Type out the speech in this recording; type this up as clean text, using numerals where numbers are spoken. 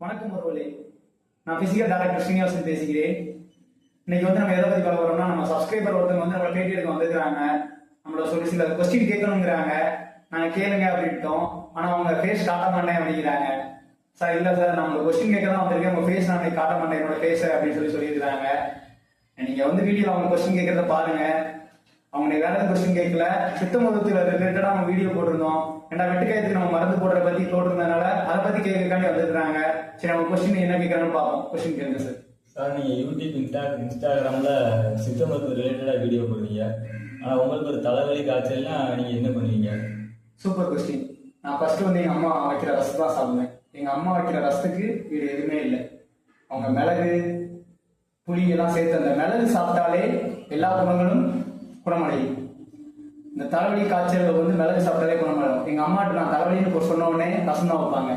வணக்கம் ஒருவலே, நான் physical doctor Srinivasan பேசுகிறேன். இன்னைக்கு நம்ம எதை பத்தி பார்க்க போறோம்னா, நம்ம சப்ஸ்கிரைபர் ஒருத்தவங்க நம்மளை பேட்டி எடுக்க வந்திருக்காங்க. நம்மள சொல்லி சில கொஸ்டின் கேட்கணுங்கிறாங்க. நாங்க கேளுங்க அப்படின்ட்டோம். ஆனா அவங்க ஃபேஸ் காட்ட மாட்டேன் அப்படிங்கிறாங்க. சார் இல்ல சார், நம்ம கொஸ்டின் கேட்க தான் வந்திருக்கேன், உங்க ஃபேஸ் நான் காட்ட மாட்டேன் என்னோட ஃபேஸ் அப்படின்னு சொல்லியிருக்காங்க. நீங்க வீடியோ அவங்க கொஸ்டின் கேட்கறத பாருங்க. அவங்க வேற எதுவும் கொஸ்டின் கேட்கல, சித்த மருத்துவ ரிலேட்டடா அவங்க வீடியோ போட்டிருந்தோம். ஏன்னா வெட்டுக்காயத்துக்கு நம்ம மருந்து போடுற பத்தி போட்டிருந்ததுனால அதை பத்தி கேட்கறதுக்காண்டி வந்துருக்காங்க. சரி, அவங்க கொஸ்டின் என்ன கேட்கறாங்கன்னு பார்ப்போம். கொஸ்டின் கேளுங்க சார். சார், நீங்க யூடியூப் இன்ஸ்டாகிராம்ல சித்த மருத்துவ ரிலேட்டடா வீடியோ போடுறீங்க. ஆனா உங்களுக்கு ஒரு தலைவலி காய்ச்சல்னா நீங்க என்ன பண்ணுவீங்க? Super question. நான் ஃபர்ஸ்ட் எங்க அம்மா வைக்கிற ரசம் தான் சாப்பிடுவேன். எங்க அம்மா வைக்கிற ரசத்துக்கு இது எதுவுமே இல்லை. அவங்க மிளகு புளி எல்லாம் சேர்த்து அந்த மிளகு சாப்பிட்டாலே எல்லா குணங்களும் குணமடையும். இந்த தலைவலி காய்ச்சல் மிளகு சாப்பிட்டாலே குணமடையும். எங்க அம்மாட்ட நான் தலைவலின்னு சொன்ன உடனே ரசம் தான் வைப்பாங்க.